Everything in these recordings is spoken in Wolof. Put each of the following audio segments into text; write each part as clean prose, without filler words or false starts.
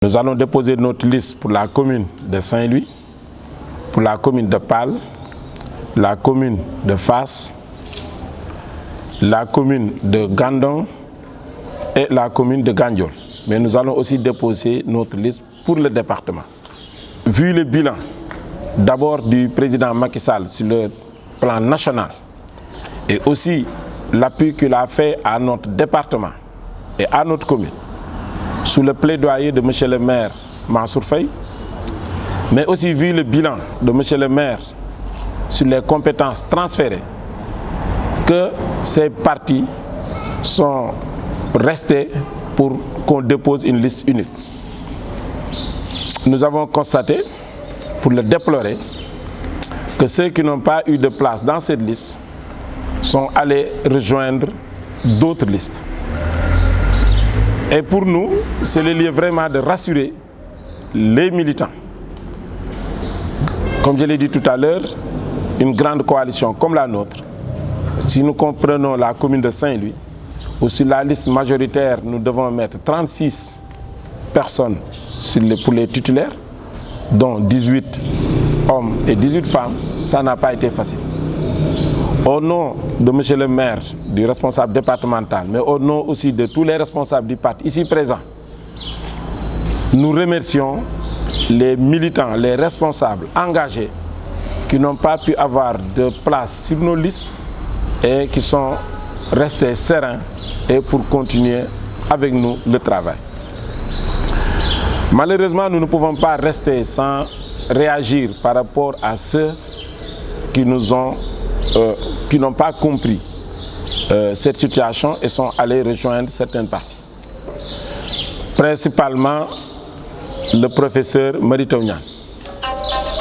Nous allons déposer notre liste pour la commune de Saint-Louis, pour la commune de Pal, la commune de Fass, la commune de Gandon et la commune de Gandiol. Mais nous allons aussi déposer notre liste pour le département. Vu le bilan d'abord du président Macky Sall sur le plan national et aussi l'appui qu'il a fait à notre département et à notre commune, sous le plaidoyer de M. le maire Mansour Faye, mais aussi vu le bilan de M. le maire sur les compétences transférées, que ces partis sont restés pour qu'on dépose une liste unique. Nous avons constaté, pour le déplorer, que ceux qui n'ont pas eu de place dans cette liste sont allés rejoindre d'autres listes. Et pour nous, c'est le lieu vraiment de rassurer les militants. Comme je l'ai dit tout à l'heure, une grande coalition comme la nôtre, si nous comprenons la commune de Saint-Louis, où sur la liste majoritaire, nous devons mettre 36 personnes pour les titulaires, dont 18 hommes et 18 femmes, ça n'a pas été facile. Au nom de M. le maire, du responsable départemental, mais au nom aussi de tous les responsables du parti ici présents, nous remercions les militants, les responsables engagés qui n'ont pas pu avoir de place sur nos listes et qui sont restés sereins et pour continuer avec nous le travail. Malheureusement, nous ne pouvons pas rester sans réagir par rapport à ceux qui n'ont pas compris cette situation et sont allés rejoindre certaines parties. Principalement le professeur Mary Teuw Niane.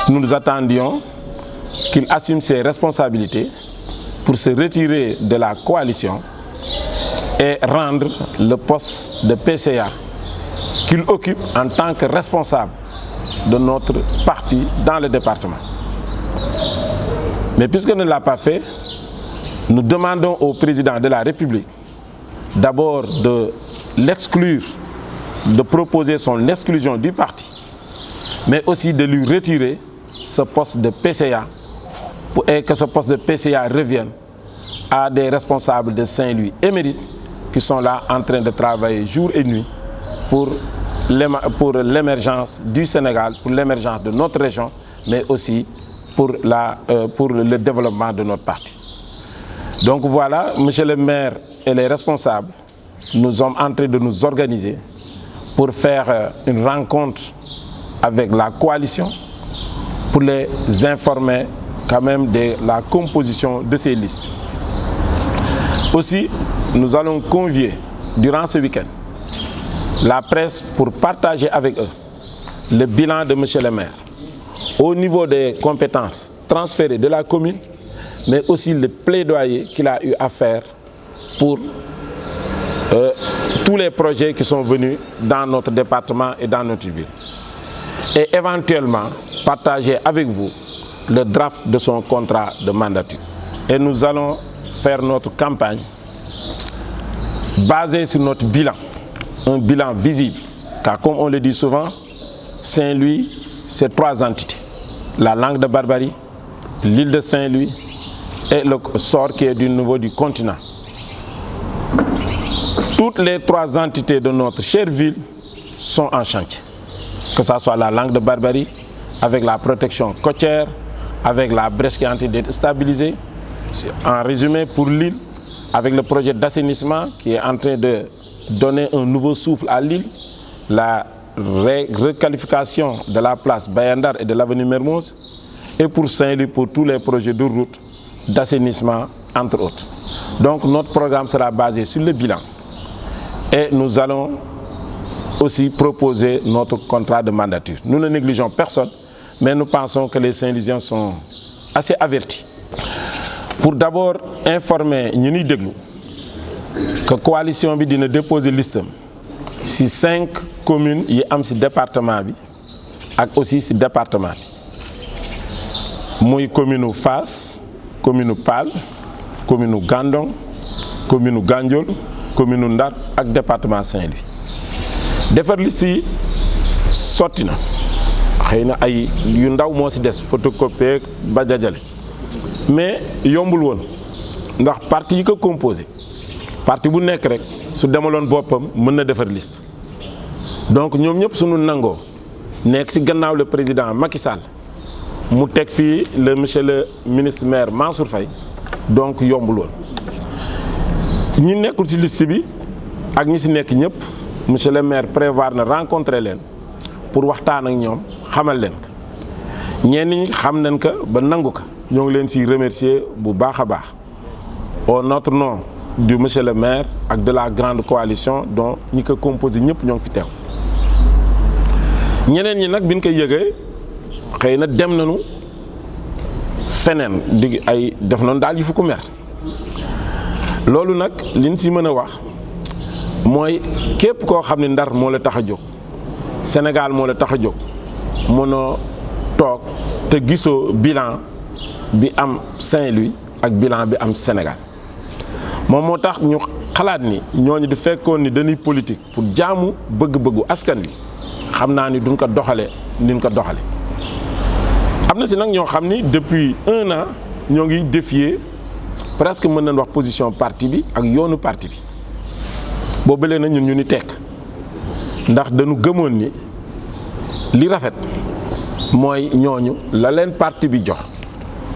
Nous attendions qu'il assume ses responsabilités pour se retirer de la coalition et rendre le poste de PCA qu'il occupe en tant que responsable de notre parti dans le département. Mais puisqu'il ne l'a pas fait, nous demandons au président de la République d'abord de l'exclure, de proposer son exclusion du parti, mais aussi de lui retirer ce poste de PCA et que ce poste de PCA revienne à des responsables de Saint-Louis émérites qui sont là en train de travailler jour et nuit pour l'émergence du Sénégal, pour l'émergence de notre région, mais aussi pour le développement de notre parti. Donc voilà, monsieur le maire et les responsables, nous sommes en train de nous organiser pour faire une rencontre avec la coalition, pour les informer quand même de la composition de ces listes. Aussi, nous allons convier durant ce week-end la presse pour partager avec eux le bilan de monsieur le maire au niveau des compétences transférées de la commune, mais aussi le plaidoyer qu'il a eu à faire pour tous les projets qui sont venus dans notre département et dans notre ville. Et éventuellement partager avec vous le draft de son contrat de mandature. Et nous allons faire notre campagne basée sur notre bilan, un bilan visible, car comme on le dit souvent, Saint-Louis, c'est 3 entités. La Langue de Barbarie, l'île de Saint-Louis et le sort qui est du niveau du continent. Toutes les 3 entités de notre chère ville sont en chantier. Que ce soit la Langue de Barbarie, avec la protection côtière, avec la brèche qui est en train d'être stabilisée. En résumé, pour l'île, avec le projet d'assainissement qui est en train de donner un nouveau souffle à l'île, la requalification de la place Bayandar et de l'avenue Mermoz, et pour Saint-Louis, pour tous les projets de route, d'assainissement, entre autres. Donc notre programme sera basé sur le bilan. Et nous allons aussi proposer notre contrat de mandature. Nous ne négligeons personne, mais nous pensons que les Saint-Louisiens sont assez avertis. Pour d'abord informer ñi déglu que coalition bi dina déposer liste si 5 communes yi am ci département bi ak aussi ci département bi muy commune Fass, commune Pal, commune Gandon, commune Gandiol, commune Ndar ak département Saint-Louis. Defar liste yi sotti na xëy na ay yu ndaw moo ci des photocopie ba dajale mais yombul woon ndax parti yi ko composé parti bu nekk rek su demaloon boppam mën na defar liste donc ñoom ñëpp suñu nangoo nekk ci gannaaw le président Macky Sall mu teg fii le monsieur le ministre maire Mansour Faye donc yombul woon ñi nekkul ci liste bi ak ñi ci nekk ñëpp monsieur le maire prévoir na rencontrer leen pour waxtaan ak ñoom xamal leen ko ñenn ñi xam nañ ko ba nangu ko ñoo ngi leen ci remercier bu baax a baax au notre nom du monsieur le maire ak de la grande coalition dont ñi ko composé ñëpp ñoo ngi fi teew ñeneen ñi nag biñ koy yëgee xëy na dem nañu feneen di ay def nañu daal yu fu ko mer loolu nag liñ ci mën a wax mooy képp koo xam ne Ndar moo la tax a jóg Sénégal moo la tax a jóg mënoo toog te gisoo bilan bi am Saint-Louis ak bilan bi am Sénégal moom moo tax ñu xalaat ni ñooñu di fekkoon ni dañuy politique pour jaamu bëgg-bëggu askan wi xam naa ni duñ ko doxale niñ ko doxale am na ci nag ñoo xam ni depuis 1 an ñoo ngi défier presque mën nañ wax position parti bi ak yoonu parti bi boobu bële na ñun ñu ni tekk ndax dañu gëmoon ni li rafet mooy ñooñu la leen parti bi jox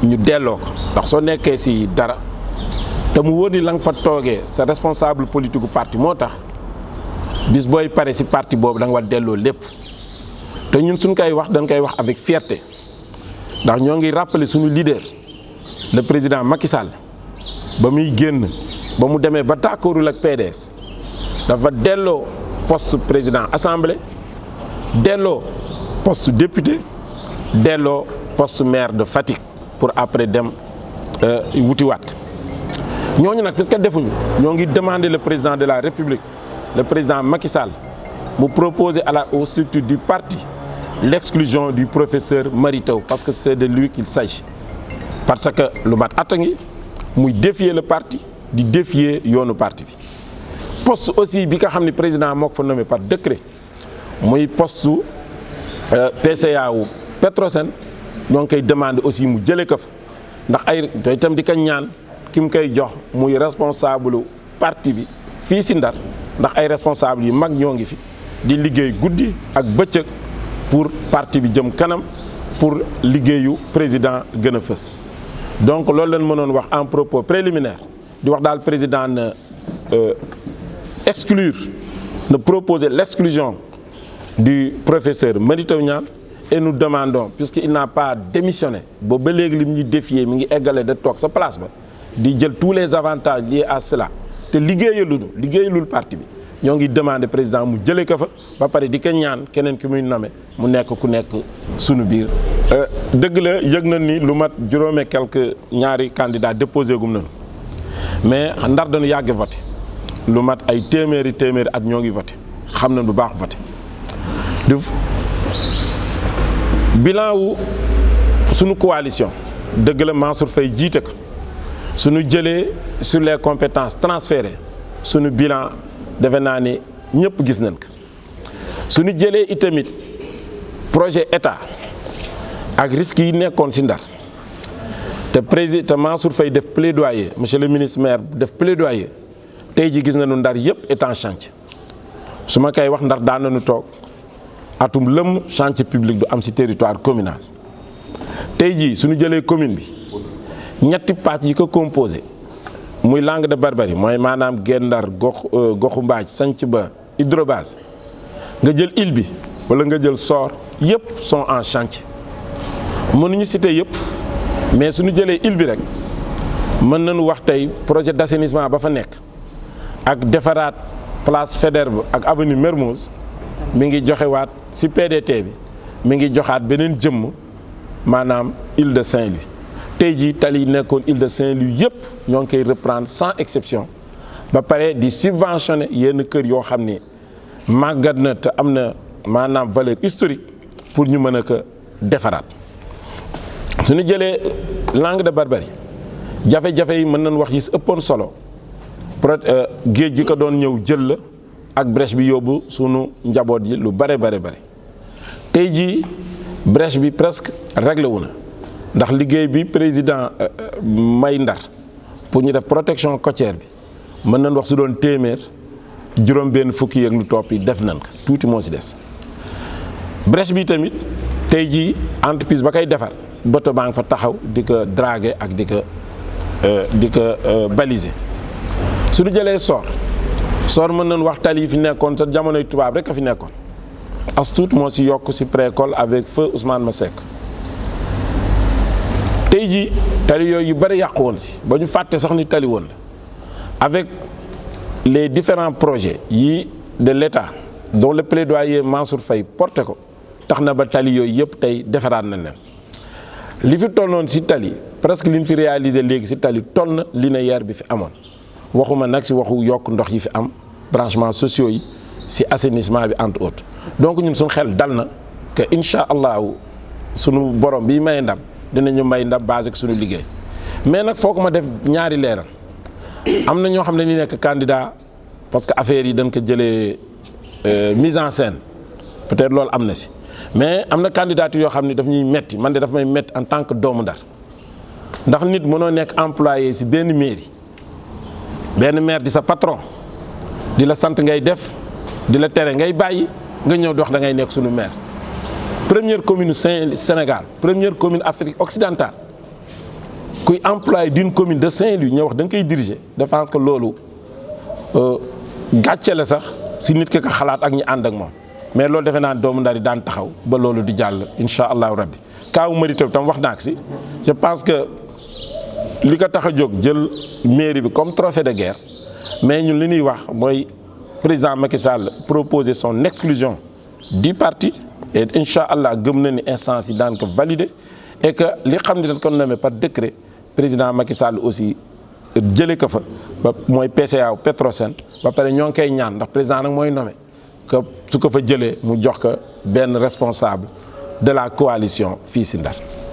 ñu delloo ko ndax soo nekkee ci dara te mu wóor ni la nga fa toogee sa responsable politique gu parti moo tax bis booy pare ci parti boobu da nga war delloo lépp te ñun suñ koy wax dañ koy wax avec fierté ndax ñoo ngi rappeler suñu leader le président Macky Sall ba muy génn ba mu demee ba d'accordul ak PDS dafa delloo poste président assemblée delloo poste député delloo poste maire de Fatick pour après dem wutiwaat ñooñu nag puisque defuñu ñoo ngi demander le président de la République le président Macky Sall mu proposer aux structures du parti l'exclusion du professeur Mary Teuw parce que c'est de lui qu'il s'agit parce que lu mat at a ngi muy défier le parti di défier yoonu parti bi poste aussi bi nga xam ne président moo ko fa nommé par décret muy poste PCA wu Petrosen ñoo ngi koy demander aussi mu jëlee ko fa ndax ay doy itam di ko ñaan ki mu koy jox muy responsable parti bi fii ci Ndar ndax ay responsable yu mag ñoo ngi fi di liggéey guddi ak bëccëg pour parti bi jëm kanam pour liggéeyu président gën a fës donc loolu lañ mënoon wax en propos préliminaire di wax daal président na exclure na proposer l'exclusion du professeur Mary Teuw Niane et nous demandons puisqu'il n'a pas démissionné boobu ba léegi li mu ñuy défier mi ngi eggale de toog sa place ba di jël tous les avantages liés à cela te liggéeyalul parti bi ñoo ngi demander président mu jëlee ko fa ba pare di ko ñaan keneen ki muy nommé mu nekk ku nekk sunu biir. dëgg la yëg na ni lu mat juróome quelques ñaari candidats déposé gum nañu mais Ndar dañu yàgg voté lu mat ay téeméeri at ñoo ngi voté xam nañ bu baax voté bilan wu sunu coalition dëgg la Mansour Faye jiite ko suñu jëlee sur les compétences transférées suñu bilan defe naa ni ñëpp gis nañ ko suñu jëlee itamit projet état ak risques yi nekkoon ci Ndar te président Mansour Faye def plaidoyer monsieur le ministre maire def plaidoyer tey ji gis nañu Ndar yëpp est en chantier su ma koy wax Ndar daan nañu toog atum lëm chantier public du am ci territoire communal tey jii suñu jëlee commune bi ñetti pàcc yi ko composé muy Langue de Barbarie mooy maanaam Guet Ndar goxu Mbaaj sanc ba hydrobase nga jël île bi wala nga jël Sor yëpp sont en chantier mënuñu citer yëpp mais suñu jëlee île bi rek mën nañu wax tey projet d'assainissement ba fa nekk ak defaraat place Faidherbe ak avenue Mermoz mi ngi joxewaat ci PDT bi mi ngi joxaat beneen jëmm maanaam île de Saint-Louis tey jii tali yi nekkoon île de Saint-Louis yëpp ñoo ngi koy reprendre sans exception ba pare di subventionner yenn kër yoo xam ni màggat na te am na maanaam valeur historique pour ñu mën a ko defaraat suñu jëlee Langue de Barbarie jafe-jafe yi mën nañ wax yi si ëppoon solo géej gi ko doon ñëw jël la ak brèche bi yóbbu sunu njaboot yi lu bare tey jii brèche bi presque réglé wu na ndax liggéey bi président may Ndar pour ñu def protection côtière bi mën nañ wax su doon téeméer juróom benn fukki yeeg lu topp yi def nañ ko tuuti moo si des. brèche bi tamit tey jii entreprise ba koy defar bateau baa ngi fa taxaw di ko draguer ak di ko baliser. su ñu jëlee SOR mën nañ wax tali yi fi nekkoon sa jamonoy tubaab rek a fi nekkoon as tuut moo si yokk si précole avec feu Ousmane Masseck. tey jii tali yooyu yu bëri yàqu woon si ba ñu fàtte sax ni tali woon la avec les différents projets yi de l'État dont le plaidoyer Mansour Faye porté ko tax na ba tali yooyu yëpp tey defaraat nañ leen li fi tolloon si tali presque li ñu fi réalisé léegi si tali toll na linéaire bi fi amoon waxuma nag si waxu yokk ndox yi fi am branchements sociaux yi si assainissement bi entre autres. donc ñun suñu xel dal na que incha allahu sunu borom bi may ndam dinañu may ndam basé ak suñu liggéey mais nag foog ma def ñaari leeral am na ñoo xam ne ñu nekk candidat parce que affaire yi dañ ko jëlee mise en scène peut-être loolu am na si mais am na candidature yoo xam ne daf ñuy metti man de daf may metti en tant que doomu Ndar ndax nit mënoo nekk employé si benn mairie benn maire di sa patron di la sant ngay def di la tere ngay bàyyi nga ñëw di wax da ngay nekk suñu maire. première commune Sénégal première commune Afrique occidentale kuy employé d'une commune de Saint-Louis ñëw wax da nga koy diriger je pense que loolu gàcce la sax si nit ki ko xalaat ak ñi ànd ak moom mais loolu defe naa doomu Ndar yi daan taxaw ba loolu di jàll incha allahu rabbi. kaawu Mary Teuw tam wax naa ko si je pense que li ko tax a jóg jël mairie bi comme trophée de guerre mais ñun li ñuy wax mooy président Macky Sall proposer son exclusion du parti et incha allah gëm na ni instance yi daan ko valider et que li xam ne dañ ko nommé par décret président Macky Sall aussi jëlee ko fa ba mooy PCA Petrosen ba pare ñoo ngi koy ñaan ndax président nag mooy nommé que su ko fa jëlee mu jox ko benn responsable de la coalition fii si Ndar.